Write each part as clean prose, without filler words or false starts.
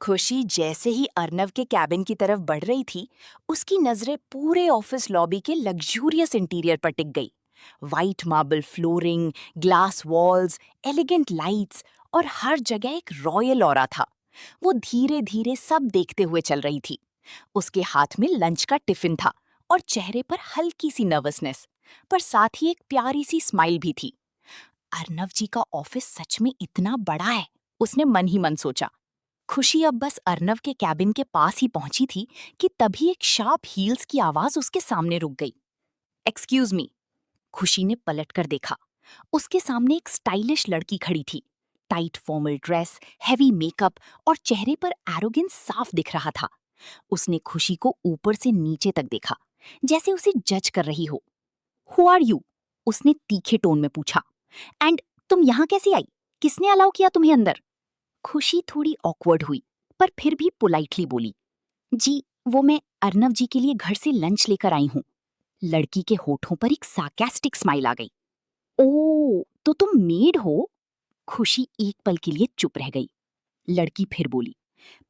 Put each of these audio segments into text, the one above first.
खुशी जैसे ही अर्नव के कैबिन की तरफ बढ़ रही थी, उसकी नजरें पूरे ऑफिस लॉबी के लग्जूरियस इंटीरियर पर टिक गई। White marble flooring, glass walls, elegant lights और हर जगह एक रॉयल ऑरा था। वो धीरे धीरे सब देखते हुए चल रही थी। उसके हाथ में लंच का टिफिन था और चेहरे पर हल्की सी नर्वसनेस, पर साथ ही एक प्यारी सी स्माइल भी थी। अर्नव जी का ऑफिस सच में इतना बड़ा है, उसने मन ही मन सोचा। खुशी अब बस अर्नव के कैबिन के पास ही पहुंची थी कि तभी एक शार्प हील्स की आवाज उसके सामने रुक गई। Excuse me. खुशी ने पलटकर देखा। उसके सामने एक स्टाइलिश लड़की खड़ी थी। Tight formal dress, heavy makeup और चेहरे पर एरोगेंस साफ दिख रहा था। उसने खुशी को ऊपर से नीचे तक देखा, जैसे उसे जज कर रही हो। Who are you? उसने तीखे टोन में पूछा। एंड तुम यहाँ कैसे आई? किसने अलाउ किया तुम्हें अंदर? खुशी थोड़ी ऑकवर्ड हुई, पर फिर भी पोलाइटली बोली, जी, वो मैं अर्नव जी के लिए घर से लंच लेकर आई हूँ। लड़की के होठों पर एक सार्कास्टिक स्माइल आ गई। ओ, तो तुम मेड हो? खुशी एक पल के लिए चुप रह गई। लड़की फिर बोली,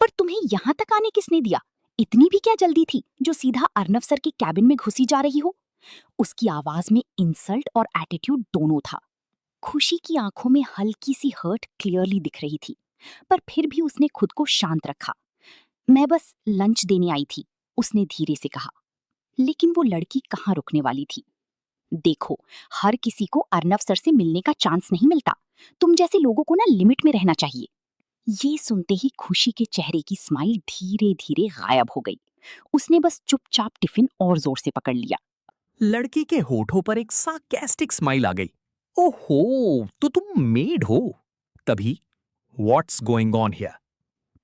पर तुम्हें यहाँ तक आने किसने दिया? इतनी भी क्या जल्दी थी जो सीधा अर्नव सर के कैबिन में घुसी जा रही हो? उसकी आवाज में इंसल्ट और एटीट्यूड दोनों था। खुशी की आंखों में हल्की सी हर्ट क्लियरली दिख रही थी, पर फिर भी उसने खुद को शांत रखा। मैं बस लंच देने आई थी, उसने धीरे से कहा। लेकिन वो लड़की कहाँ रुकने वाली थी? देखो, हर किसी को अर्नव सर से मिलने का चांस नहीं मिलता। तुम जैसे लोगों को ना लिमिट में रहना चाहिए। ये सुनते ही खुशी के चेहरे की स्माइल धीरे धीरे गायब हो गई। उसने बस चुपचाप टिफिन और जोर से पकड़ लिया। लड़की के होठों पर एक सार्कास्टिक स्माइल आ गई। ओहो, तो तुम मेड हो? तभी व्हाट्स गोइंग ऑन हियर?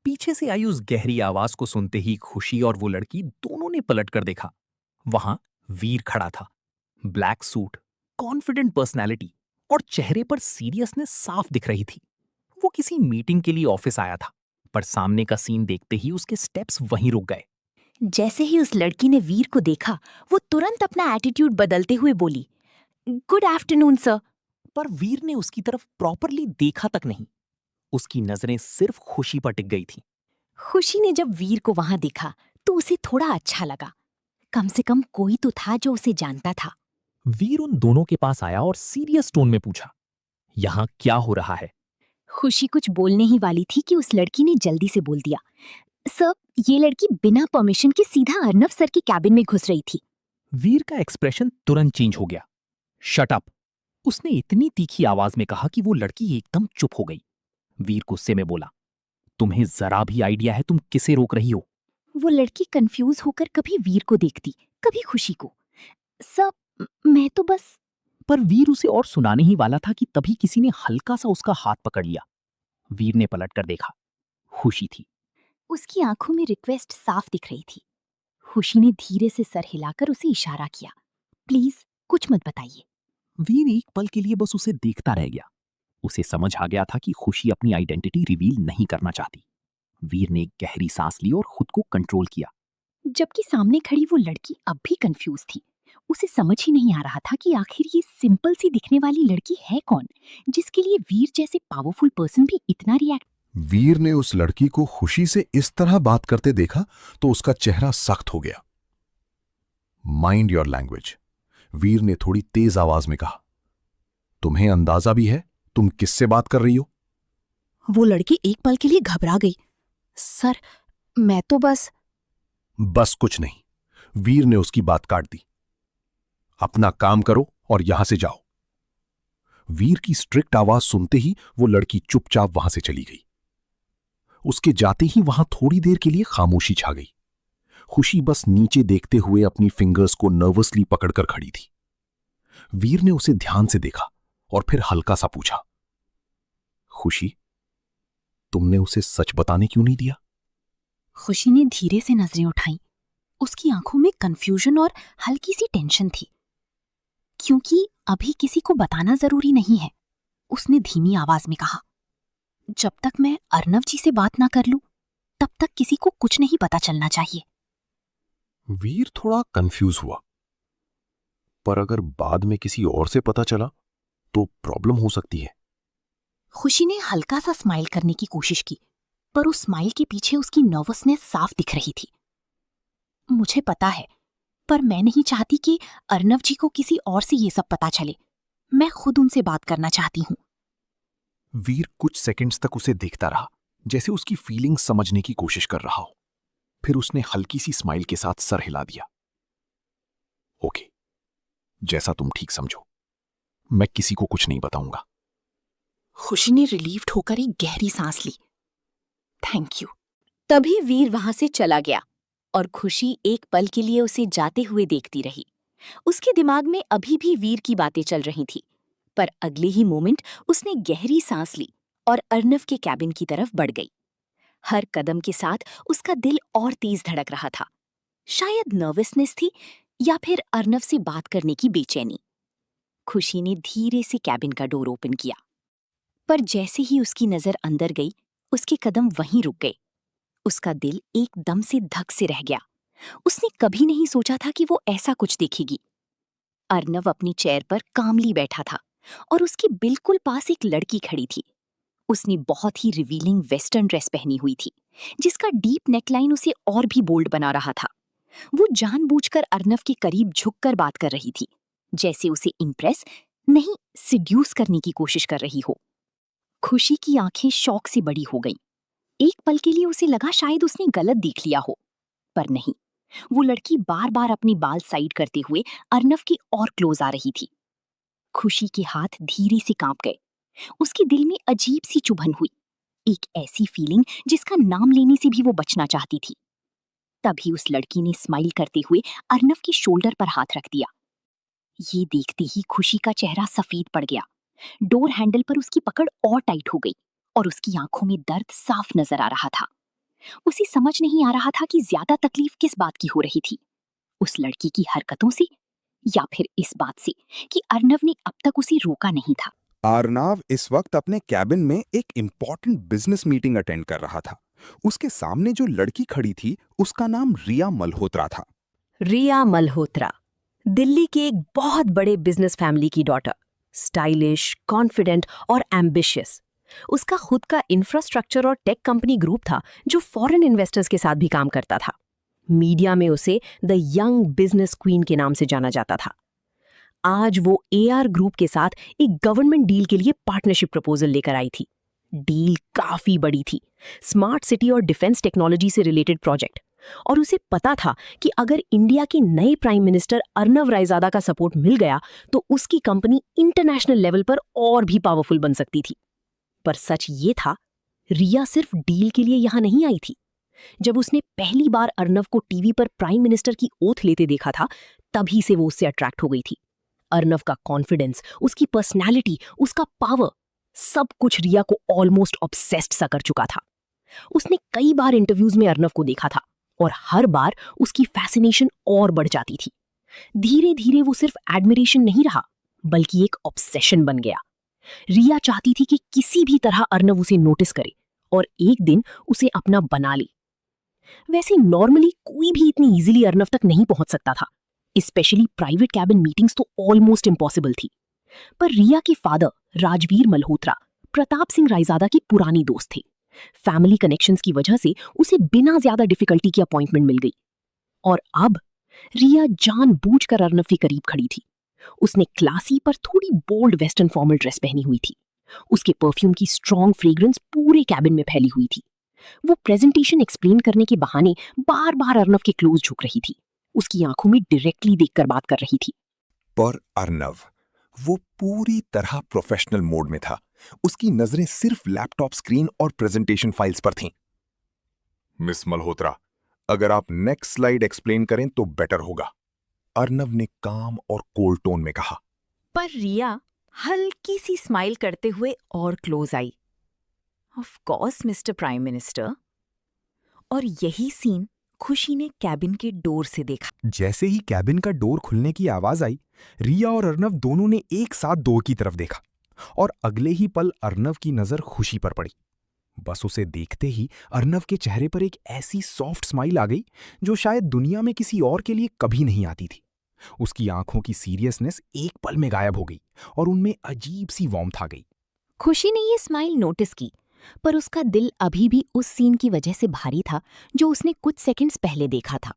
पीछे से आई उस गहरी आवाज को सुनते ही खुशी और वो लड़की दोनों ने पलट कर देखा। वहां वीर खड़ा था। ब्लैक सूट, कॉन्फिडेंट पर्सनैलिटी और चेहरे पर सीरियसनेस साफ दिख रही थी। वो किसी मीटिंग के लिए ऑफिस आया था, पर सामने का सीन देखते ही उसके स्टेप्स वहीं रुक गए। जैसे ही उस लड़की ने वीर को देखा, वो तुरंत अपना एटीट्यूड बदलते हुए बोली, गुड आफ्टरनून सर। पर वीर ने उसकी तरफ प्रॉपरली देखा तक नहीं। उसकी नजरें सिर्फ खुशी पर टिक गई थी। खुशी ने जब वीर को वहां देखा तो उसे थोड़ा अच्छा लगा। कम से कम कोई तो था जो उसे जानता था। वीर उन दोनों के पास आया और सीरियस टोन में पूछा, यहाँ क्या हो रहा है? खुशी कुछ बोलने ही वाली थी कि उस लड़की ने जल्दी से बोल दिया, सर, ये लड़की बिना परमिशन के सीधा अर्नव सर के कैबिन में घुस रही थी। वीर का एक्सप्रेशन तुरंत चेंज हो गया। Shut up! उसने इतनी तीखी आवाज में कहा कि वो लड़की एकदम चुप हो गई। वीर गुस्से में बोला, तुम्हें जरा भी आइडिया है तुम किसे रोक रही हो? वो लड़की कंफ्यूज होकर कभी वीर को देखती, कभी खुशी को। सर, मैं तो बस। पर वीर उसे और सुनाने ही वाला था कि तभी किसी ने हल्का सा उसका हाथ पकड़ लिया। वीर ने पलट कर देखा। खुशी थी। उसकी आंखों में रिक्वेस्ट साफ दिख रही थी। खुशी ने धीरे से सर हिलाकर उसे इशारा किया, प्लीज कुछ मत बताइए। वीर एक पल के लिए बस उसे देखता रह गया। उसे समझ आ गया था कि खुशी अपनी आइडेंटिटी रिवील नहीं करना चाहती। वीर ने एक गहरी सांस ली और खुद को कंट्रोल किया। जबकि सामने खड़ी वो लड़की अब भी कंफ्यूज थी। उसे समझ ही नहीं आ रहा था कि आखिर ये सिंपल सी दिखने वाली लड़की है कौन, जिसके लिए वीर जैसे पावरफुल पर्सन भी इतना रिएक्ट। वीर ने उस लड़की को खुशी से इस तरह बात करते देखा तो उसका चेहरा सख्त हो गया। माइंड योर लैंग्वेज, वीर ने थोड़ी तेज आवाज में कहा। तुम्हें अंदाजा भी है तुम किससे बात कर रही हो? वो लड़की एक पल के लिए घबरा गई। सर, मैं तो बस कुछ नहीं, वीर ने उसकी बात काट दी। अपना काम करो और यहां से जाओ। वीर की स्ट्रिक्ट आवाज सुनते ही वो लड़की चुपचाप वहां से चली गई। उसके जाते ही वहां थोड़ी देर के लिए खामोशी छा गई। खुशी बस नीचे देखते हुए अपनी फिंगर्स को नर्वसली पकड़कर खड़ी थी। वीर ने उसे ध्यान से देखा और फिर हल्का सा पूछा, खुशी, तुमने उसे सच बताने क्यों नहीं दिया? खुशी ने धीरे से नजरें उठाई। उसकी आंखों में कंफ्यूजन और हल्की सी टेंशन थी। क्योंकि अभी किसी को बताना जरूरी नहीं है, उसने धीमी आवाज में कहा। जब तक मैं अर्नव जी से बात ना कर लूं, तब तक किसी को कुछ नहीं पता चलना चाहिए। वीर थोड़ा कंफ्यूज हुआ। पर अगर बाद में किसी और से पता चला तो प्रॉब्लम हो सकती है। खुशी ने हल्का सा स्माइल करने की कोशिश की। पर उस स्माइल के पीछे उसकी नर्वसनेस साफ दिख रही थी। मुझे पता है, पर मैं नहीं चाहती कि अर्नव जी को किसी और से ये सब पता चले। मैं खुद उनसे बात करना चाहती हूँ। वीर कुछ सेकंड्स तक उसे देखता रहा, जैसे उसकी फीलिंग्स समझने की कोशिश कर रहा हो। फिर उसने हल्की सी स्माइल के साथ सर हिला दिया। ओके, जैसा तुम ठीक समझो, मैं किसी को कुछ नहीं बताऊंगा। खुशी ने रिलीव्ड होकर एक गहरी सांस ली। Thank you. तभी वीर वहां से चला गया और खुशी एक पल के लिए उसे जाते हुए देखती रही। उसके दिमाग में अभी भी वीर की बातें चल रही थी, पर अगले ही मोमेंट उसने गहरी सांस ली और अर्नव के कैबिन की तरफ बढ़ गई। हर कदम के साथ उसका दिल और तेज धड़क रहा था। शायद नर्वसनेस थी या फिर अर्नव से बात करने की बेचैनी। खुशी ने धीरे से कैबिन का डोर ओपन किया, पर जैसे ही उसकी नजर अंदर गई, उसके कदम वहीं रुक गए। उसका दिल एकदम से धक से रह गया। उसने कभी नहीं सोचा था कि वो ऐसा कुछ देखेगी। अर्नव अपनी चेयर पर कामली बैठा था और उसके बिल्कुल पास एक लड़की खड़ी थी। उसने बहुत ही रिवीलिंग वेस्टर्न ड्रेस पहनी हुई थी, जिसका डीप नेकलाइन उसे और भी बोल्ड बना रहा था। वो जानबूझकर अर्नव के करीब झुककर बात कर रही थी, जैसे उसे इम्प्रेस नहीं सिड्यूस करने की कोशिश कर रही हो। खुशी की आंखें शौक से बड़ी हो गईं। एक पल के लिए उसे लगा शायद उसने गलत देख लिया हो, पर नहीं। वो लड़की बार बार अपनी बाल साइड करते हुए अर्नव की और क्लोज आ रही थी। खुशी के हाथ धीरे से कांप गए। उसके दिल में अजीब सी चुभन हुई, एक ऐसी फीलिंग जिसका नाम लेने से भी वो बचना चाहती थी। तभी उस लड़की ने स्माइल करते हुए अर्नव के शोल्डर पर हाथ रख दिया। ये देखते ही खुशी का चेहरा सफेद पड़ गया। डोर हैंडल पर उसकी पकड़ और टाइट हो गई और उसकी आंखों में दर्द साफ नजर आ रहा था। उसे समझ नहीं आ रहा था कि ज्यादा तकलीफ किस बात की हो रही थी, उस लड़की की हरकतों से या फिर इस बात से कि अर्नव ने अब तक उसे रोका नहीं था। अर्नव इस वक्त अपने कैबिन में एक इम्पॉर्टेंट बिजनेस मीटिंग अटेंड कर रहा था। उसके सामने जो लड़की खड़ी थी, उसका नाम रिया मल्होत्रा था। रिया मल्होत्रा दिल्ली के एक बहुत बड़े बिजनेस फैमिली की डॉटर, स्टाइलिश, कॉन्फिडेंट और एम्बिशियस। उसका खुद का इंफ्रास्ट्रक्चर और टेक कंपनी ग्रुप था जो फॉरेन इन्वेस्टर्स के साथ भी काम करता था। मीडिया में उसे द यंग बिजनेस क्वीन के नाम से जाना जाता था। आज वो एआर ग्रुप के साथ एक गवर्नमेंट डील के लिए पार्टनरशिप प्रपोजल लेकर आई थी। डील काफी बड़ी थी, स्मार्ट सिटी और डिफेंस टेक्नोलॉजी से रिलेटेड प्रोजेक्ट, और उसे पता था कि अगर इंडिया के नए प्राइम मिनिस्टर अर्नव रायजादा का सपोर्ट मिल गया तो उसकी कंपनी इंटरनेशनल लेवल पर और भी पावरफुल बन सकती थी। पर सच ये था, रिया सिर्फ डील के लिए यहां नहीं आई थी। जब उसने पहली बार अर्नव को टीवी पर प्राइम मिनिस्टर की ओथ लेते देखा था, तभी से वो उससे अट्रैक्ट हो गई थी। अर्नव का कॉन्फिडेंस, उसकी पर्सनैलिटी, उसका पावर, सब कुछ रिया को ऑलमोस्ट ऑब्सेस्ड सा कर चुका था। उसने कई बार इंटरव्यूज में अर्नव को देखा था और हर बार उसकी फैसिनेशन और बढ़ जाती थी। धीरे धीरे वो सिर्फ एडमिरेशन नहीं रहा, बल्कि एक ऑब्सेशन बन गया। रिया चाहती थी कि किसी भी तरह अर्नव उसे नोटिस करे और एक दिन उसे अपना बना ले। वैसे नॉर्मली कोई भी इतनी इजीली अर्नव तक नहीं पहुंच सकता था, स्पेशली प्राइवेट कैबिन मीटिंग्स तो ऑलमोस्ट इम्पॉसिबल थी। पर रिया के फादर राजवीर मल्होत्रा प्रताप सिंह रायजादा की पुरानी दोस्त थे। फैमिली कनेक्शंस की वजह से उसे बिना ज्यादा डिफिकल्टी की अपॉइंटमेंट मिल गई। और अब रिया जानबूझकर अर्नव के करीब खड़ी थी। उसने क्लासी पर थोड़ी बोल्ड वेस्टर्न फॉर्मल ड्रेस पहनी हुई थी। उसके परफ्यूम की स्ट्रॉन्ग फ्रेग्रेंस पूरे कैबिन में फैली हुई थी। वो प्रेजेंटेशन एक्सप्लेन करने के बहाने बार बार अर्नव के क्लोज झुक रही थी, उसकी आंखों में डायरेक्टली देखकर बात कर रही थी। पर अर्नव वो पूरी तरह प्रोफेशनल मोड में था। उसकी नजरें सिर्फ लैपटॉप स्क्रीन और प्रेजेंटेशन फाइल्स पर थीं। मिस मल्होत्रा, अगर आप नेक्स्ट स्लाइड एक्सप्लेन करें तो बेटर होगा, अर्नव ने काम और कोल्ड टोन में कहा। पर रिया हल्की सी स्माइल करते हुए और close I. Of course mister prime minister. और यही सीन खुशी ने कैबिन के डोर से देखा। जैसे ही कैबिन का डोर खुलने की आवाज आई, रिया और अर्नव दोनों ने एक साथ डोर की तरफ देखा और अगले ही पल अर्नव की नजर खुशी पर पड़ी। बस उसे देखते ही अर्नव के चेहरे पर एक ऐसी सॉफ्ट स्माइल आ गई जो शायद दुनिया में किसी और के लिए कभी नहीं आती थी। उसकी आंखों की सीरियसनेस एक पल में गायब हो गई और उनमें अजीब सी वार्मथ आ गई। खुशी ने ये स्माइल नोटिस की पर उसका दिल अभी भी उस सीन की वजह से भारी था जो उसने कुछ सेकंड्स पहले देखा था।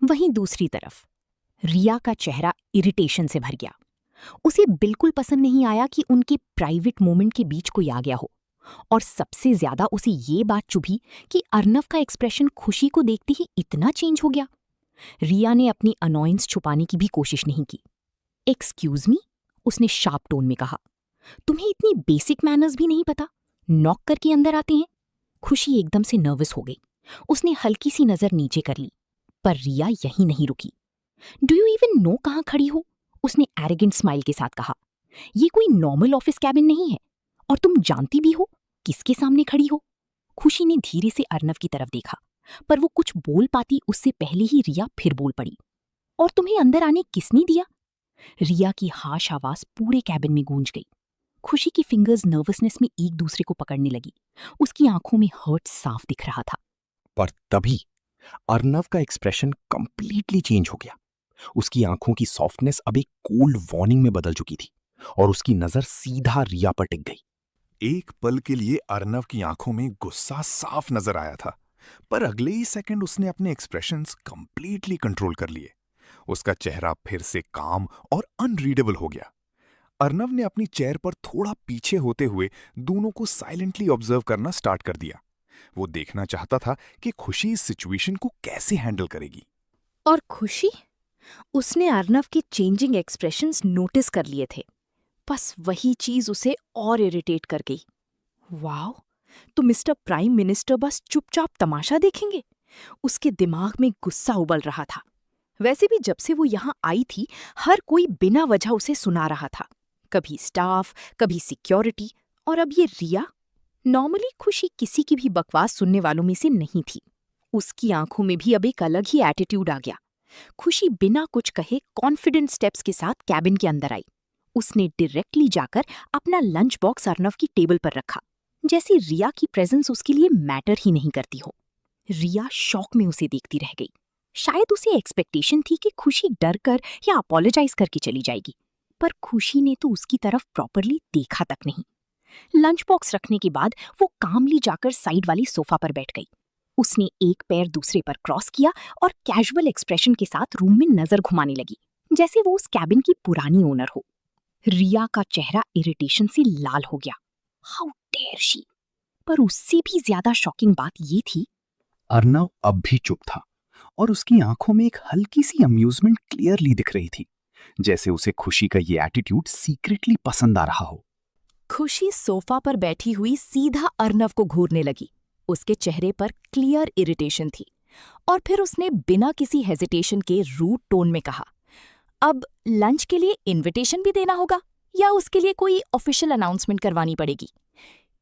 वहीं दूसरी तरफ रिया का चेहरा इरिटेशन से भर गया। उसे बिल्कुल पसंद नहीं आया कि उनके प्राइवेट मोमेंट के बीच कोई आ गया हो, और सबसे ज्यादा उसे ये बात चुभी कि अर्नव का एक्सप्रेशन खुशी को देखते ही इतना चेंज हो गया। रिया ने अपनी अनॉयंस छुपाने की भी कोशिश नहीं की। एक्सक्यूज मी, उसने शार्प टोन में कहा, तुम्हें इतनी बेसिक मैनर्स भी नहीं पता? नॉक करके अंदर आते हैं। खुशी एकदम से नर्वस हो गई। उसने हल्की सी नजर नीचे कर ली, पर रिया यहीं नहीं रुकी। डू यू इवन नो कहाँ खड़ी हो? उसने एरोगेंट स्माइल के साथ कहा। ये कोई नॉर्मल ऑफिस कैबिन नहीं है, और तुम जानती भी हो किसके सामने खड़ी हो। खुशी ने धीरे से अर्नव की तरफ देखा, पर वो कुछ बोल पाती उससे पहले ही रिया फिर बोल पड़ी। और तुम्हें अंदर आने किसने दिया? रिया की हाश आवाज पूरे कैबिन में गूंज गई। खुशी की फिंगर्स नर्वसनेस में एक दूसरे को पकड़ने लगी। उसकी आंखों में हर्ट साफ दिख रहा था। पर तभी अर्नव का एक्सप्रेशन कंप्लीटली चेंज हो गया। उसकी आंखों की सॉफ्टनेस अब एक कोल्ड वार्निंग में बदल चुकी थी, और उसकी नजर सीधा रिया पर टिक गई। एक पल के लिए अर्नव की आंखों में गुस्सा साफ नजर आया था, पर अगले ही सेकंड उसने अपने एक्सप्रेशंस कंप्लीटली कंट्रोल कर लिए। उसका चेहरा फिर से काम और अनरीडेबल हो गया। अर्नव ने अपनी चेयर पर थोड़ा पीछे होते हुए दोनों को साइलेंटली ऑब्जर्व करना स्टार्ट कर दिया। वो देखना चाहता था कि खुशी इस सिचुएशन को कैसे हैंडल करेगी। और खुशी? उसने अर्नव के चेंजिंग एक्सप्रेशंस नोटिस कर लिए थे, बस वही चीज उसे और इरिटेट कर गई। वाओ, तो मिस्टर प्राइम मिनिस्टर बस चुपचाप तमाशा देखेंगे? उसके दिमाग में गुस्सा उबल रहा था। वैसे भी जब से वो यहाँ आई थी, हर कोई बिना वजह उसे सुना रहा था। कभी स्टाफ, कभी सिक्योरिटी, और अब ये रिया। नॉर्मली खुशी किसी की भी बकवास सुनने वालों में से नहीं थी। उसकी आंखों में भी अब एक अलग ही एटीट्यूड आ गया। खुशी बिना कुछ कहे कॉन्फिडेंट स्टेप्स के साथ कैबिन के अंदर आई। उसने डायरेक्टली जाकर अपना लंच बॉक्स अर्नव की टेबल पर रखा, जैसे रिया की प्रेजेंस उसके लिए मैटर ही नहीं करती हो। रिया शॉक में उसे देखती रह गई। शायद उसे एक्सपेक्टेशन थी कि खुशी डर कर या अपोलोजाइज करके चली जाएगी, पर खुशी ने तो उसकी तरफ प्रॉपरली देखा तक नहीं। लंच बॉक्स रखने के बाद वो कामली जाकर साइड वाली सोफा पर बैठ गई। उसने एक पैर दूसरे पर क्रॉस किया और कैजुअल एक्सप्रेशन के साथ रूम में नजर घुमाने लगी, जैसे वो उस कैबिन की पुरानी ओनर हो। रिया का चेहरा इरिटेशन से लाल हो गया। How dare she! पर उससे भी ज्यादा शॉकिंग बात ये थी, अर्नव अब भी चुप था, और उसकी आंखों में एक हल्की सी अम्यूजमेंट क्लियरली दिख रही थी, जैसे उसे खुशी का ये एटीट्यूड सीक्रेटली पसंद आ रहा हो। खुशी सोफा पर बैठी हुई सीधा अर्नव को घूरने लगी। उसके चेहरे पर क्लियर इरिटेशन थी, और फिर उसने बिना किसी हेजिटेशन के रूड टोन में कहा, अब लंच के लिए इनविटेशन भी देना होगा या उसके लिए कोई ऑफिशियल अनाउंसमेंट करवानी पड़ेगी?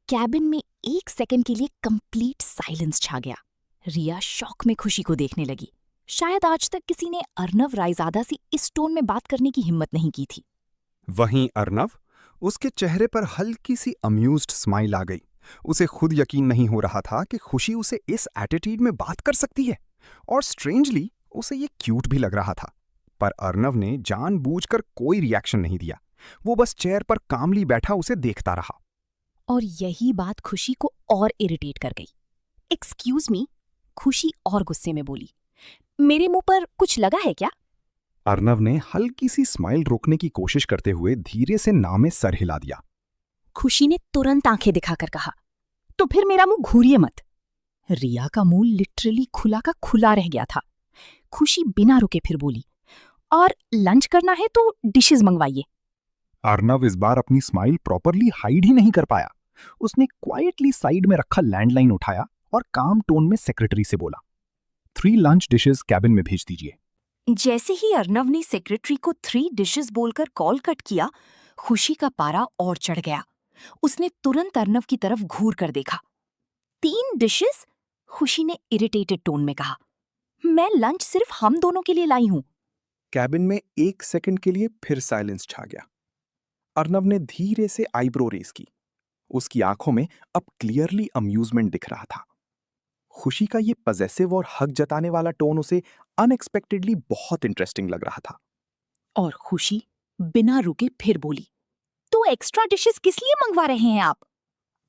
कैबिन में एक सेकंड के लिए कंप्लीट साइलेंस छा गया। रिया शॉक में खुशी को देखने लगी। शायद आज तक किसी ने अर्नव रायजादा से इस टोन में बात करने की हिम्मत नहीं की थी। वहीं अर्नव, उसके चेहरे पर हल्की सी अम्यूज्ड स्माइल आ गई। उसे खुद यकीन नहीं हो रहा था कि खुशी उसे इस एटीट्यूड में बात कर सकती है, और स्ट्रेंजली उसे ये क्यूट भी लग रहा था। पर अर्नव ने जानबूझकर कोई रिएक्शन नहीं दिया। वो बस चेयर पर कामली बैठा उसे देखता रहा। और यही बात खुशी को और इरिटेट कर गई। एक्सक्यूज मी, खुशी और गुस्से में बोली, मेरे मुंह पर कुछ लगा है क्या? अर्नव ने हल्की सी स्माइल रोकने की कोशिश करते हुए धीरे से ना में सर हिला दिया। खुशी ने तुरंत आंखें दिखाकर कहा, तो फिर मेरा मुंह घूरिए मत। रिया का मुंह लिटरली खुला का खुला रह गया था। खुशी बिना रुके फिर बोली, और लंच करना है तो डिशेस मंगवाइए। अर्नव इस बार अपनी स्माइल प्रॉपरली हाइड ही नहीं कर पाया। उसने क्वाइटली साइड में रखा लैंडलाइन उठाया और काम टोन में सेक्रेटरी से बोला, 3 लंच डिशेस कैबिन में भेज दीजिए। जैसे ही अर्नव ने सेक्रेटरी को 3 डिशेस बोलकर कॉल कट किया, खुशी का पारा और चढ़ गया। उसने तुरंत अर्नव की तरफ घूर कर देखा। 3 डिशेस? खुशी ने इरिटेटेड टोन में कहा, मैं लंच सिर्फ हम दोनों के लिए लाई हूं। कैबिन में एक सेकंड के लिए फिर साइलेंस छा गया। अर्नव ने धीरे से आईब्रो रेस की। उसकी आंखों में अब क्लियरली अम्यूजमेंट दिख रहा था। खुशी का ये पजेसिव और हक जताने वाला टोन उसे अनएक्सपेक्टेडली बहुत इंटरेस्टिंग लग रहा था। और खुशी बिना रुके फिर बोली, तो एक्स्ट्रा डिशेस किस लिए मंगवा रहे हैं आप?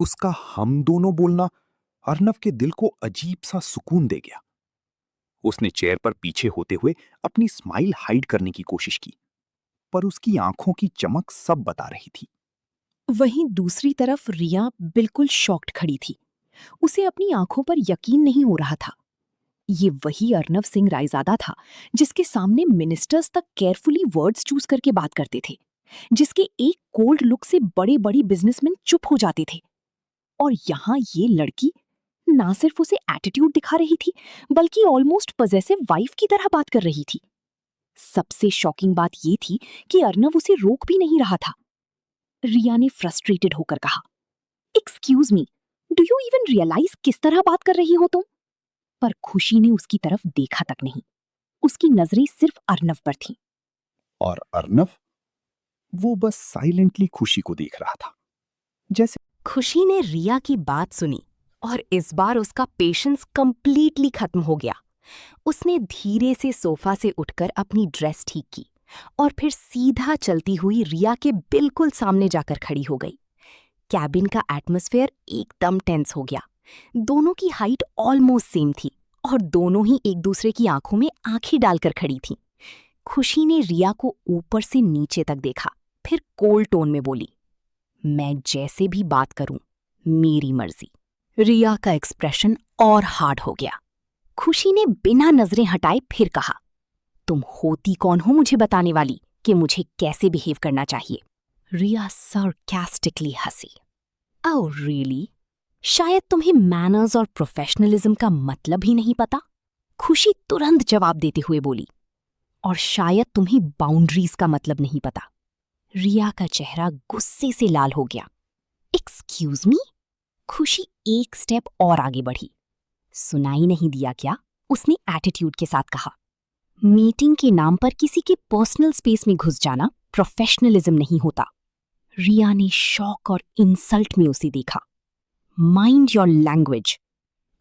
उसका हम दोनों बोलना अर्नव के दिल को अजीब सा सुकून दे गया। उसने चेयर पर पीछे होते हुए अपनी स्माइल हाइड करने की कोशिश की, पर उसकी आंखों की चमक सब बता रही थी। वहीं दूसरी तरफ रिया बिल्कुल शॉक्ड खड़ी थी। उसे अपनी आंखों पर यकीन नहीं हो रहा था। ये वही अर्नव सिंह रायजादा था जिसके सामने मिनिस्टर्स तक केयरफुली वर्ड्स चूज करके बात करते थे, जिसके एक कोल्ड लुक से बड़े बड़ी बिजनेसमैन चुप हो जाते थे। और यहाँ ये लड़की ना सिर्फ उसे एटीट्यूड दिखा रही थी, बल्कि ऑलमोस्ट पजेसिव वाइफ की तरह बात कर रही थी। सबसे शॉकिंग बात ये थी कि अर्नव उसे रोक भी नहीं रहा था। रिया ने फ्रस्ट्रेटेड होकर कहा, excuse me, do you even realize किस तरह बात कर रही हो तुम? पर खुशी ने उसकी तरफ देखा तक नहीं। उसकी नजरें सिर्फ अर्नव पर थीं। और अर्नव, वो बस साइलेंटली खुशी को देख रहा था, जैसे खुशी ने रिया की बात सुनी और इस बार उसका पेशेंस कंप्लीटली खत्म हो गया। उसने धीरे से सोफा से उठकर अपनी ड्रेस ठीक की और फिर सीधा चलती हुई रिया के बिल्कुल सामने जाकर खड़ी हो गई। कैबिन का एटमॉस्फेयर एकदम टेंस हो गया। दोनों की हाइट ऑलमोस्ट सेम थी और दोनों ही एक दूसरे की आंखों में आंखें डालकर खड़ी थीं। खुशी ने रिया को ऊपर से नीचे तक देखा, फिर कोल्ड टोन में बोली, मैं जैसे भी बात करूं, मेरी मर्जी। रिया का एक्सप्रेशन और हार्ड हो गया। खुशी ने बिना नजरें हटाए फिर कहा, तुम होती कौन हो मुझे बताने वाली कि मुझे कैसे बिहेव करना चाहिए? रिया सरकास्टिकली हंसी। Oh really? शायद तुम्हें मैनर्स और प्रोफेशनलिज्म का मतलब ही नहीं पता? खुशी तुरंत जवाब देते हुए बोली, और शायद तुम्हें बाउंड्रीज का मतलब नहीं पता। रिया का चेहरा गुस्से से लाल हो गया। Excuse me? खुशी एक स्टेप और आगे बढ़ी। सुनाई नहीं दिया क्या? उसने एटीट्यूड के साथ कहा। मीटिंग के नाम पर किसी के पर्सनल स्पेस में घुस जाना प्रोफेशनलिज्म नहीं होता। रिया ने शॉक और इंसल्ट में उसे देखा। Mind your language.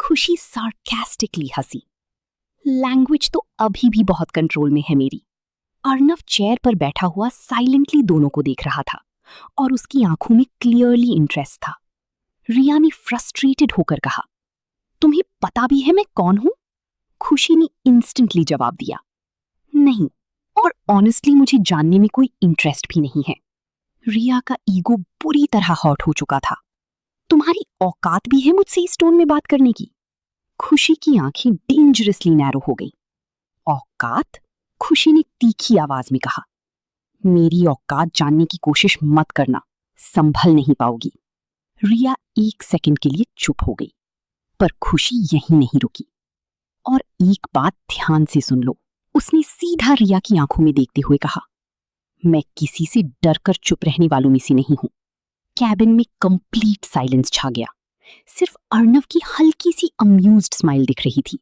खुशी सार्कास्टिकली हंसी। लैंग्वेज तो अभी भी बहुत कंट्रोल में है मेरी। अर्नव चेयर पर बैठा हुआ साइलेंटली दोनों को देख रहा था और उसकी आंखों में क्लियरली इंटरेस्ट था। रिया ने फ्रस्ट्रेटेड होकर कहा, तुम्हें पता भी है मैं कौन हूं? खुशी ने इंस्टेंटली जवाब दिया, नहीं, और ऑनेस्टली मुझे जानने में कोई इंटरेस्ट भी नहीं है। रिया का ईगो बुरी तरह हर्ट हो चुका था। तुम्हारी औकात भी है मुझसे इस टोन में बात करने की? खुशी की आंखें डेंजरसली नैरो हो गई। औकात? खुशी ने तीखी आवाज में कहा, मेरी औकात जानने की कोशिश मत करना, संभल नहीं पाओगी। रिया एक सेकंड के लिए चुप हो गई, पर खुशी यहीं नहीं रुकी। और एक बात ध्यान से सुन लो, उसने सीधा रिया की आंखों में देखते हुए कहा, मैं किसी से डरकर चुप रहने वालों में से नहीं हूं। कैबिन में कंप्लीट साइलेंस छा गया। सिर्फ अर्नव की हल्की सी अम्यूज्ड स्माइल दिख रही थी,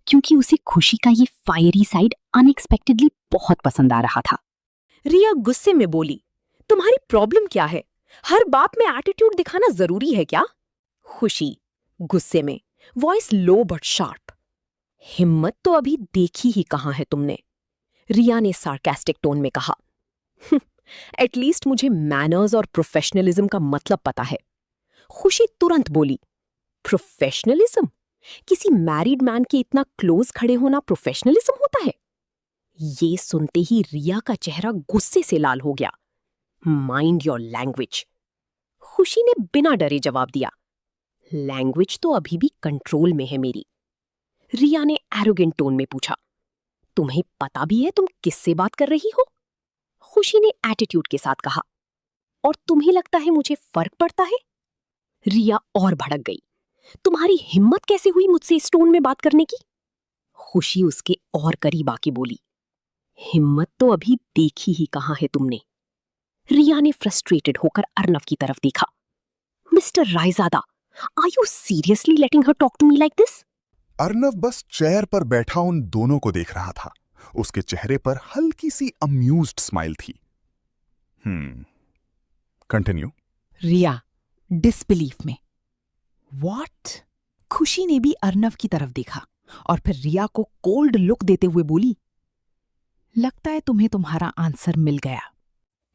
क्योंकि उसे खुशी का ये फायरी साइड अनएक्सपेक्टेडली बहुत पसंद आ रहा था। रिया गुस्से में बोली, तुम्हारी प्रॉब्लम क्या है? हर बात में एटीट्यूड दिखाना जरूरी है क्या? खुशी गुस्से में, वॉइस लो बट शार्प, हिम्मत तो अभी देखी ही कहां है तुमने? रिया ने सार्कास्टिक टोन में कहा, एटलीस्ट मुझे मैनर्स और प्रोफेशनलिज्म का मतलब पता है। खुशी तुरंत बोली, प्रोफेशनलिज्म? किसी मैरिड मैन के इतना क्लोज खड़े होना प्रोफेशनलिज्म होता है? ये सुनते ही रिया का चेहरा गुस्से से लाल हो गया। Mind your language. खुशी ने बिना डरे जवाब दिया, लैंग्वेज तो अभी भी कंट्रोल में है मेरी। रिया ने एरोगेंट टोन में पूछा, तुम्हें पता भी है तुम किससे बात कर रही हो? खुशी ने एटीट्यूड के साथ कहा, और तुम्हें लगता है मुझे फर्क पड़ता है? रिया और भड़क गई, तुम्हारी हिम्मत कैसे हुई मुझसे इस टोन में बात करने की? खुशी उसके और करीब आके बोली, हिम्मत तो अभी देखी ही कहां है तुमने? रिया ने फ्रस्ट्रेटेड होकर अर्नव की तरफ देखा। Mister Raizada, are you seriously letting her talk to me like this? Arnav बस चेयर पर बैठा उन दोनों को देख रहा था। उसके चेहरे पर हल्की सी अम्यूज्ड स्माइल थी। कंटिन्यू। रिया डिसबिलीफ में। व्हाट? खुशी ने भी अर्नव की तरफ देखा और फिर रिया को कोल्ड लुक देते हुए बोली, लगता है तुम्हें तुम्हारा आंसर मिल गया।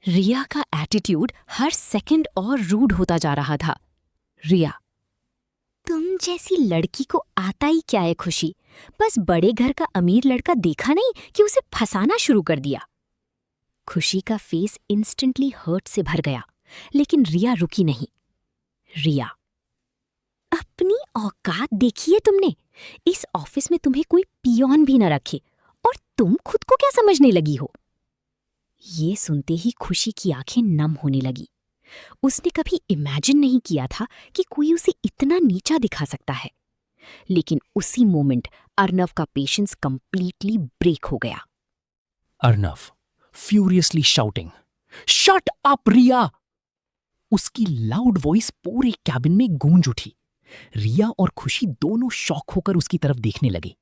रिया का एटीट्यूड हर सेकंड और रूड होता जा रहा था। रिया, तुम जैसी लड़की को आता ही क्या है खुशी? बस बड़े घर का अमीर लड़का देखा नहीं कि उसे फंसाना शुरू कर दिया। खुशी का फेस इंस्टेंटली हर्ट से भर गया, लेकिन रिया रुकी नहीं। रिया, अपनी औकात देखिए तुमने। इस ऑफिस में तुम्हें कोई पियोन भी न रखे और तुम खुद को क्या समझने लगी हो? ये सुनते ही खुशी की आंखें नम होने लगी। उसने कभी इमेजिन नहीं किया था कि कोई उसे इतना नीचा दिखा सकता है। लेकिन उसी मोमेंट अर्नव का पेशेंस कंप्लीटली ब्रेक हो गया। Arnav, furiously shouting, shut up Riya! उसकी लाउड वॉइस पूरे कैबिन में गूंज उठी। रिया और खुशी दोनों शॉक होकर उसकी तरफ देखने लगे।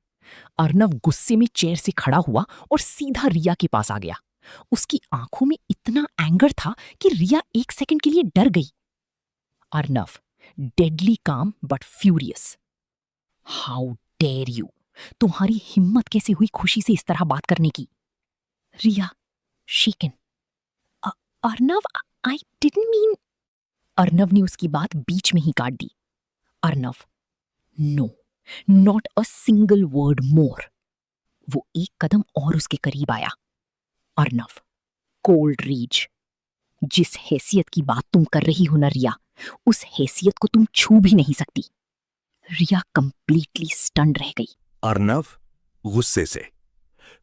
अर्नव गुस्से में चेयर से खड़ा हुआ और सीधा रिया के पास आ गया। उसकी आंखों में इतना एंगर था कि रिया एक सेकंड के लिए डर गई। Arnav, deadly calm but furious. How dare you! तुम्हारी हिम्मत कैसे हुई खुशी से इस तरह बात करने की? Riya, shaken. Arnav, I didn't mean. Arnav ने उसकी बात बीच में ही काट दी। Arnav, no, not a single word more. वो एक कदम और उसके करीब आया। Arnav, cold rage. जिस हैसियत की बात तुम कर रही हो ना रिया, उस हैसियत को तुम छू भी नहीं सकती। रिया कंप्लीटली स्टन्ड रह गई। अर्नव, गुस्से से।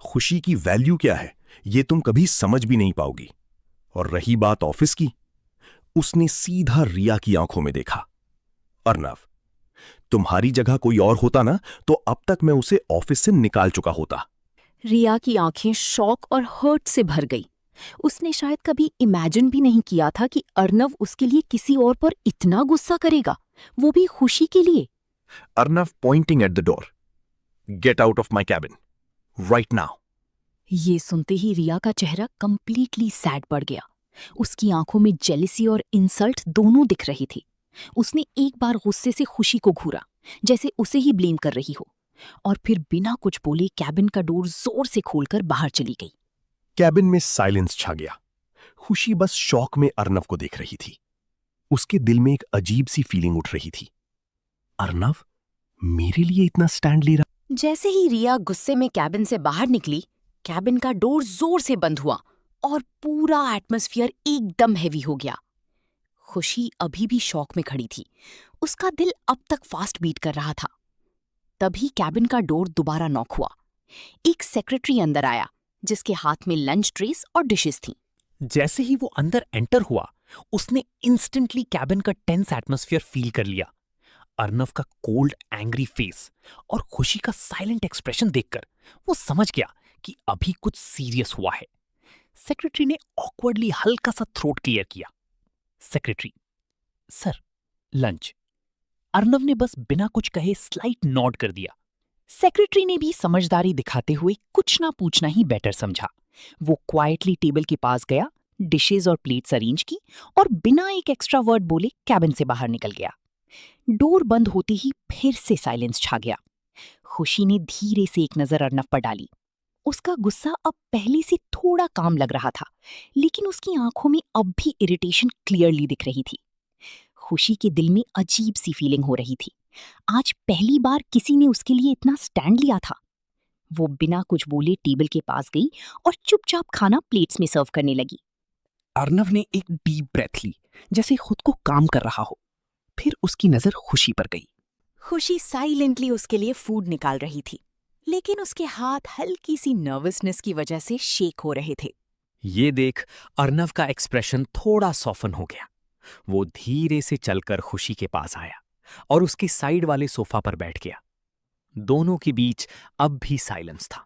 खुशी की वैल्यू क्या है ये तुम कभी समझ भी नहीं पाओगी। और रही बात ऑफिस की, उसने सीधा रिया की आंखों में देखा। अर्नव, तुम्हारी जगह कोई और होता ना तो अब तक मैं उसे ऑफिस से निकाल चुका होता। रिया की आंखें शॉक और हर्ट से भर गई। उसने शायद कभी इमेजिन भी नहीं किया था कि अर्नव उसके लिए किसी और पर इतना गुस्सा करेगा, वो भी खुशी के लिए। Arnav Poynting at the door, get out of my cabin right now. ये सुनते ही रिया का चेहरा कंप्लीटली सैड पड़ गया। उसकी आंखों में जेलिसी और इंसल्ट दोनों दिख रही थी। उसने एक बार गुस्से से खुशी को घूरा, जैसे उसे ही ब्लेम कर रही हो, और फिर बिना कुछ बोले कैबिन का डोर जोर से खोलकर बाहर चली गई। कैबिन में साइलेंस छा गया। खुशी बस शॉक में अर्नव को देख रही थी। उसके दिल में एक अजीब सी फीलिंग उठ रही थी। अर्नव मेरे लिए इतना स्टैंड ले रहा। जैसे ही रिया गुस्से में कैबिन से बाहर निकली, कैबिन का डोर जोर से बंद हुआ और पूरा एटमॉस्फेयर एकदम हैवी हो गया। खुशी अभी भी शॉक में खड़ी थी। उसका दिल अब तक फास्ट बीट कर रहा था। तभी कैबिन का डोर दोबारा नॉक हुआ। एक सेक्रेटरी अंदर आया, जिसके हाथ में लंच ट्रेस और डिशेस थीं। जैसे ही वो अंदर एंटर हुआ, उसने इंस्टेंटली कैबिन का टेंस एटमॉस्फेयर फील कर लिया। अर्नव का कोल्ड एंग्री फेस और खुशी का साइलेंट एक्सप्रेशन देखकर वो समझ गया कि अभी कुछ सीरियस हुआ है। सेक्रेटरी ने ऑकवर्डली हल्का सा थ्रोट क्लियर किया। Secretary, sir, lunch. अर्नव ने बस बिना कुछ कहे स्लाइट नॉड कर दिया। सेक्रेटरी ने भी समझदारी दिखाते हुए कुछ ना पूछना ही बेटर समझा। वो क्वाइटली टेबल के पास गया, डिशेस और प्लेट्स अरेंज की और बिना एक एक्स्ट्रा वर्ड बोले कैबिन से बाहर निकल गया। डोर बंद होते ही फिर से साइलेंस छा गया। खुशी ने धीरे से एक नजर अर्नव पर डाली। उसका गुस्सा अब पहले से थोड़ा काम लग रहा था, लेकिन उसकी आंखों में अब भी इरिटेशन क्लियरली दिख रही थी। खुशी के दिल में अजीब सी फीलिंग हो रही थी। आज पहली बार किसी ने उसके लिए इतना स्टैंड लिया था। वो बिना कुछ बोले टेबल के पास गई और चुपचाप खाना प्लेट्स में सर्व करने लगी। अर्नव ने एक डीप ब्रेथ ली, जैसे खुद को काम कर रहा हो। फिर उसकी नजर खुशी पर गई। खुशी साइलेंटली उसके लिए फूड निकाल रही थी, लेकिन उसके हाथ हल्की सी नर्वसनेस की वजह से शेक हो रहे थे। ये देख अर्नव का एक्सप्रेशन थोड़ा सॉफन हो गया। वो धीरे से चलकर खुशी के पास आया और उसके साइड वाले सोफा पर बैठ गया। दोनों के बीच अब भी साइलेंस था,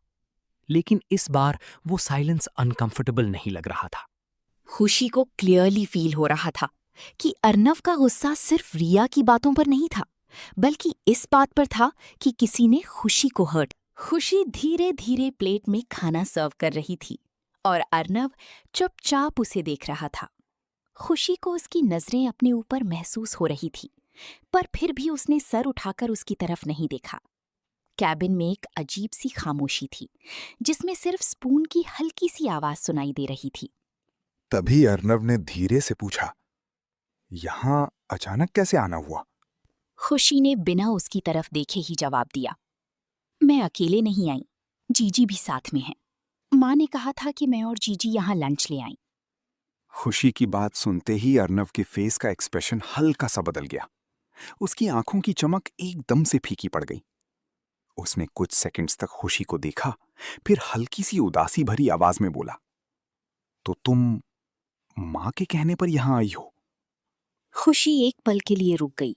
लेकिन इस बार वो साइलेंस अनकंफर्टेबल नहीं लग रहा था। खुशी को क्लियरली फील हो रहा था कि अर्नव का गुस्सा सिर्फ रिया की बातों पर नहीं था, बल्कि इस बात पर था कि किसी ने खुशी को हर्ट। खुशी धीरे धीरे प्लेट में खाना सर्व कर रही थी और अर्नव चुपचाप उसे देख रहा था। खुशी को उसकी नजरें अपने ऊपर महसूस हो रही थी, पर फिर भी उसने सर उठाकर उसकी तरफ नहीं देखा। कैबिन में एक अजीब सी खामोशी थी, जिसमें सिर्फ स्पून की हल्की सी आवाज सुनाई दे रही थी। तभी अर्नव ने धीरे से पूछा, यहां अचानक कैसे आना हुआ? खुशी ने बिना उसकी तरफ देखे ही जवाब दिया, मैं अकेले नहीं आई, जीजी भी साथ में है। माँ ने कहा था कि मैं और जीजी यहाँ लंच ले आई। खुशी की बात सुनते ही अर्नव के फेस का एक्सप्रेशन हल्का सा बदल गया। उसकी आंखों की चमक एकदम से फीकी पड़ गई। उसने कुछ सेकंड्स तक खुशी को देखा, फिर हल्की सी उदासी भरी आवाज में बोला, तो तुम माँ के कहने पर यहां आई हो? खुशी एक पल के लिए रुक गई।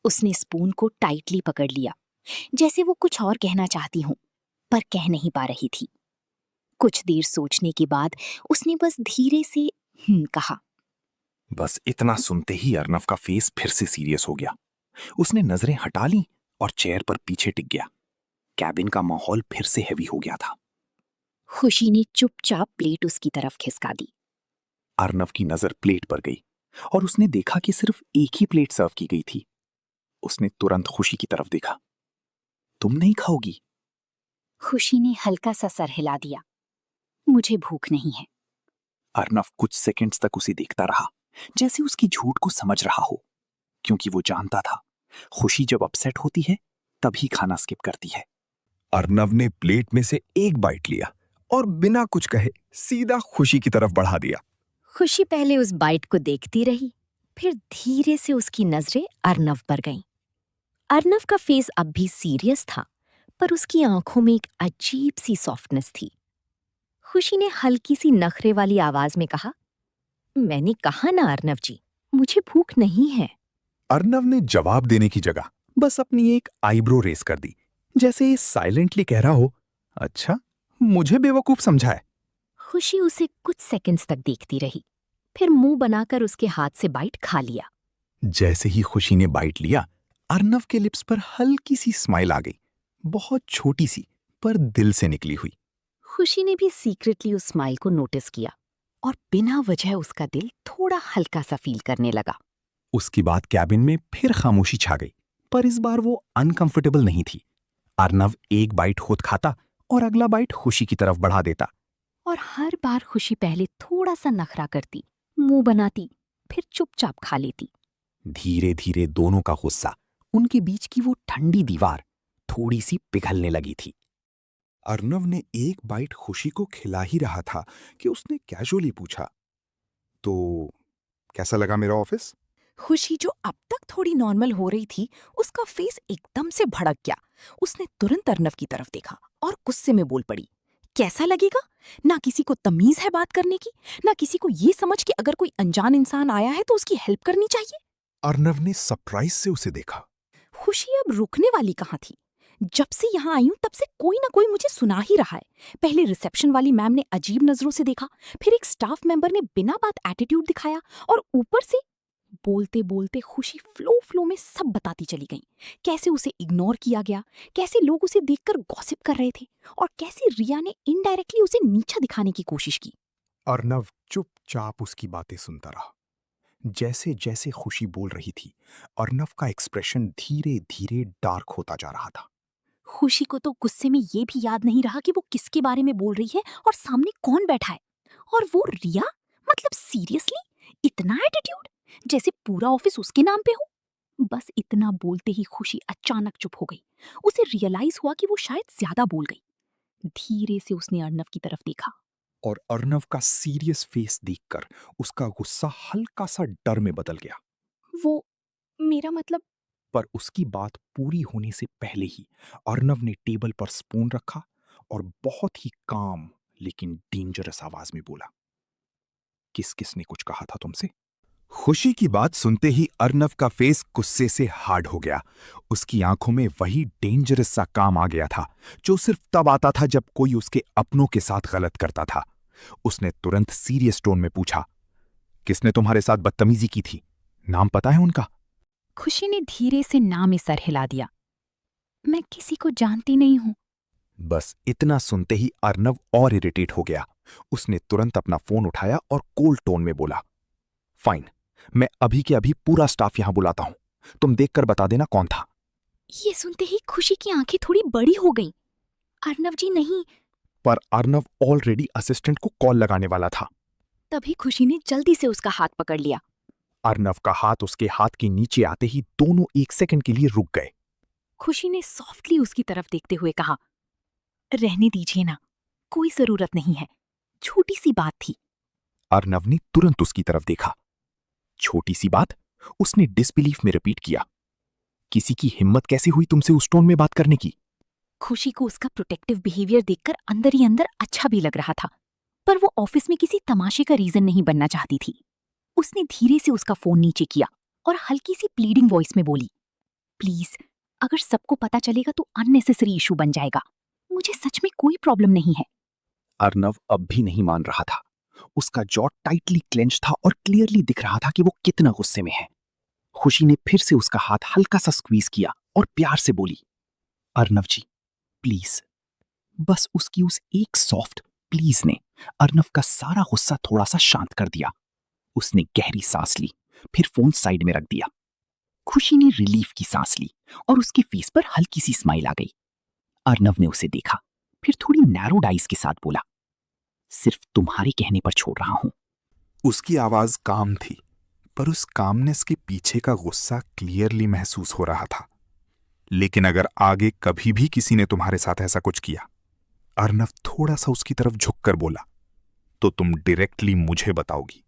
उसने स्पून को टाइटली पकड़ लिया, जैसे वो कुछ और कहना चाहती हो, पर कह नहीं पा रही थी। कुछ देर सोचने के बाद उसने बस धीरे से कहा। बस इतना सुनते ही अर्नव का फेस फिर से सीरियस हो गया। उसने नजरें हटा ली और चेयर पर पीछे टिक गया। कैबिन का माहौल फिर से हैवी हो गया था। खुशी ने चुपचाप प्लेट उसकी तरफ खिसका दी। अर्नव की नजर प्लेट पर गई और उसने देखा कि सिर्फ एक ही प्लेट सर्व की गई थी। उसने तुरंत खुशी की तरफ देखा। तुम नहीं खाओगी? खुशी ने हल्का सा सर हिला दिया, मुझे भूख नहीं है। अर्नव कुछ सेकंड्स तक उसे देखता रहा, जैसे उसकी झूठ को समझ रहा हो, क्योंकि वो जानता था खुशी जब अपसेट होती है तभी खाना स्किप करती है। अर्नव ने प्लेट में से एक बाइट लिया और बिना कुछ कहे सीधा खुशी की तरफ बढ़ा दिया। खुशी पहले उस बाइट को देखती रही, फिर धीरे से उसकी नजरें अर्नव पर गईं। अर्नव का फेस अब भी सीरियस था, पर उसकी आंखों में एक अजीब सी सॉफ्टनेस थी। खुशी ने हल्की सी नखरे वाली आवाज में कहा, मैंने कहा ना अर्नव जी, मुझे भूख नहीं है। अर्नव ने जवाब देने की जगह बस अपनी एक आईब्रो रेस कर दी, जैसे साइलेंटली कह रहा हो, अच्छा, मुझे बेवकूफ समझा है। खुशी उसे कुछ सेकंड्स तक देखती रही, फिर मुंह बनाकर उसके हाथ से बाइट खा लिया। जैसे ही खुशी ने बाइट लिया, अर्नव के लिप्स पर हल्की सी स्माइल आ गई, बहुत छोटी सी पर दिल से निकली हुई। खुशी ने भी सीक्रेटली उस स्माइल को नोटिस किया और बिना वजह उसका दिल थोड़ा हल्का सा फील करने लगा। उसके बाद कैबिन में फिर खामोशी छा गई, पर इस बार वो अनकंफर्टेबल नहीं थी। अर्नव एक बाइट खुद खाता और अगला बाइट खुशी की तरफ बढ़ा देता। और हर बार खुशी पहले थोड़ा सा नखरा करती, मुंह बनाती, फिर चुपचाप खा लेती। धीरे धीरे दोनों का गुस्सा, उनके बीच की वो ठंडी दीवार थोड़ी सी पिघलने लगी थी। अर्नव ने एक बाइट खुशी को खिला ही रहा था कि उसने कैजुअली पूछा, तो कैसा लगा मेरा ऑफिस? खुशी जो अब तक थोड़ी नॉर्मल हो रही थी, उसका फेस एकदम से भड़क गया। उसने तुरंत अर्नव की तरफ देखा और गुस्से में बोल पड़ी, कैसा लगेगा? ना किसी को तमीज है बात करने की, ना किसी को ये समझ कि अगर कोई अनजान इंसान आया है तो उसकी हेल्प करनी चाहिए। अर्नव ने सरप्राइज से उसे देखा। खुशी अब रुकने वाली कहाँ थी? जब से यहाँ आई हूं तब से कोई ना कोई मुझे सुना ही रहा है। पहले रिसेप्शन वाली मैम ने अजीब नजरों से देखा, फिर एक स्टाफ मेंबर ने बिना बात एटीट्यूड दिखाया, और ऊपर से बोलते बोलते खुशी फ्लो में सब बताती चली गई। कैसे उसे इग्नोर किया गया, कैसे लोग उसे देखकर गॉसिप कर रहे थे, और कैसे रिया ने इनडायरेक्टली उसे नीचा दिखाने की कोशिश की। अर्नव चुपचाप उसकी बातें सुनता रहा। जैसे जैसे खुशी बोल रही थी, अर्नव का एक्सप्रेशन धीरे धीरे डार्क होता जा रहा था। खुशी को तो गुस्से में ये भी याद नहीं रहा कि वो किसके बारे में बोल रही है और सामने कौन बैठा है। और वो रिया, मतलब सीरियसली इतना एटीट्यूड, जैसे पूरा ऑफिस उसके नाम पे हो। बस इतना बोलते ही खुशी अचानक चुप हो गई। उसे रियलाइज हुआ कि वो शायद ज्यादा बोल गई। धीरे से उसने अर्नव की तरफ देखा। और अर्नव का सीरियस फेस देखकर उसका गुस्सा हल्का सा डर में बदल गया। वो, मेरा मतलब। पर उसकी बात पूरी होने से पहले ही अर्नव ने टेबल पर स्पून रखा और बहुत ही काम लेकिन डेंजरस आवाज में बोला, किसने कुछ कहा था तुमसे? खुशी की बात सुनते ही अर्नव का फेस गुस्से से हार्ड हो गया। उसकी आंखों में वही डेंजरस सा काम आ गया था जो सिर्फ तब आता था जब कोई उसके अपनों के साथ गलत करता था। उसने तुरंत सीरियस टोन में पूछा, किसने तुम्हारे साथ बदतमीजी की थी? नाम पता है उनका? खुशी ने धीरे से ना में सर हिला दिया। मैं किसी को जानती नहीं हूं। बस इतना सुनते ही अर्नव और इरिटेट हो गया। उसने तुरंत अपना फोन उठाया और कोल्ड टोन में बोला, फाइन, मैं अभी के अभी पूरा स्टाफ यहां बुलाता हूं, तुम देखकर बता देना कौन था। ये सुनते ही खुशी की आंखें थोड़ी बड़ी हो गईं। अर्नव जी नहीं। पर अर्नव ऑलरेडी असिस्टेंट को कॉल लगाने वाला था। तभी खुशी ने जल्दी से उसका हाथ पकड़ लिया। अर्नव का हाथ उसके हाथ के नीचे आते ही दोनों एक सेकंड के लिए रुक गए। खुशी ने सॉफ्टली उसकी तरफ देखते हुए कहा, रहने दीजिए ना, कोई जरूरत नहीं है, छोटी सी बात थी। अर्नव ने तुरंत उसकी तरफ देखा। छोटी सी बात? उसने डिसबिलीफ में रिपीट किया। किसी की हिम्मत कैसे हुई तुमसे उस टोन में बात करने की? खुशी को उसका प्रोटेक्टिव बिहेवियर देखकर अंदर ही अंदर अच्छा भी लग रहा था, पर वो ऑफिस में किसी तमाशे का रीजन नहीं बनना चाहती थी। उसने धीरे से उसका फोन नीचे किया और हल्की सी प्लीडिंग वॉइस में बोली, प्लीज, अगर सबको पता चलेगा तो अननेसेसरी इशू बन जाएगा। मुझे सच में कोई प्रॉब्लम नहीं है। अर्नव अब भी नहीं मान रहा था। उसका जॉ टाइटली क्लेंच था और क्लियरली दिख रहा था कि वो कितना गुस्से में है। खुशी ने फिर से उसका हाथ हल्का सा स्क्वीज किया और प्यार से बोली, अर्नव जी प्लीज। बस उसकी उस एक सॉफ्ट प्लीज ने अर्नव का सारा गुस्सा थोड़ा सा शांत कर दिया। उसने गहरी सांस ली, फिर फोन साइड में रख दिया। खुशी ने रिलीफ की सांस ली और उसके फेस पर हल्की सी स्माइल आ गई। अर्नव ने उसे देखा, फिर थोड़ी नैरोड आइज के साथ बोला, सिर्फ तुम्हारे कहने पर छोड़ रहा हूं। उसकी आवाज काम थी, पर उस कामनेस के पीछे का गुस्सा क्लियरली महसूस हो रहा था। लेकिन अगर आगे कभी भी किसी ने तुम्हारे साथ ऐसा कुछ किया, अर्नव थोड़ा सा उसकी तरफ झुककर बोला, तो तुम डायरेक्टली मुझे बताओगी।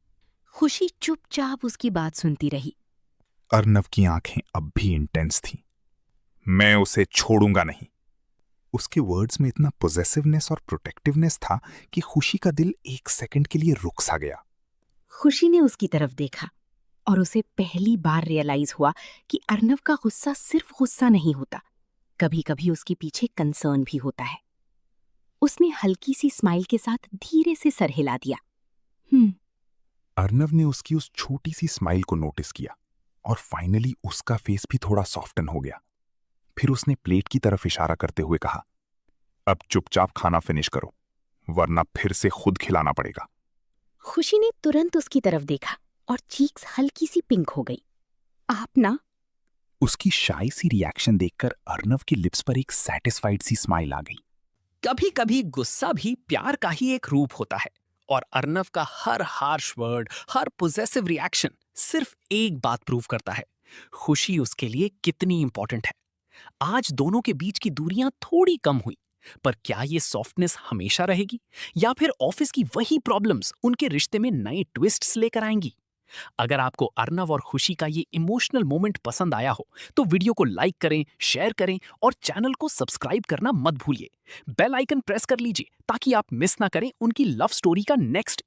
खुशी चुपचाप उसकी बात सुनती रही। अर्नव की आंखें अब भी इंटेंस थीं। मैं उसे छोड़ूंगा नहीं। उसके वर्ड्स में इतना पोजेसिवनेस और प्रोटेक्टिवनेस था कि खुशी का दिल एक सेकंड के लिए रुक सा गया। खुशी ने उसकी तरफ देखा और उसे पहली बार रियलाइज हुआ कि अर्नव का गुस्सा सिर्फ गुस्सा नहीं होता, कभी कभी उसके पीछे कंसर्न भी होता है। उसने हल्की सी स्माइल के साथ धीरे से सर हिला दिया। अर्नव ने उसकी उस छोटी सी स्माइल को नोटिस किया और फाइनली उसका फेस भी थोड़ा सॉफ्टन हो गया। फिर उसने प्लेट की तरफ इशारा करते हुए कहा, अब चुपचाप खाना फिनिश करो, वरना फिर से खुद खिलाना पड़ेगा। खुशी ने तुरंत उसकी तरफ देखा और चीक्स हल्की सी पिंक हो गई। आप ना? उसकी शाई सी रिएक्शन देखकर अर्नव की लिप्स पर एक सैटिस्फाइड सी स्माइल आ गई। कभी कभी गुस्सा भी प्यार का ही एक रूप होता है और अर्नव का हर हार्श वर्ड, हर पोजेसिव रिएक्शन सिर्फ एक बात प्रूव करता है, खुशी उसके लिए कितनी इंपॉर्टेंट है। आज दोनों के बीच की दूरियां थोड़ी कम हुई, पर क्या ये सॉफ्टनेस हमेशा रहेगी या फिर ऑफिस की वही प्रॉब्लम्स उनके रिश्ते में नए ट्विस्ट्स लेकर आएंगी? अगर आपको अर्नव और खुशी का ये इमोशनल मोमेंट पसंद आया हो तो वीडियो को लाइक करें, शेयर करें और चैनल को सब्सक्राइब करना मत भूलिए। बेल आइकन प्रेस कर लीजिए ताकि आप मिस ना करें उनकी लव स्टोरी का नेक्स्ट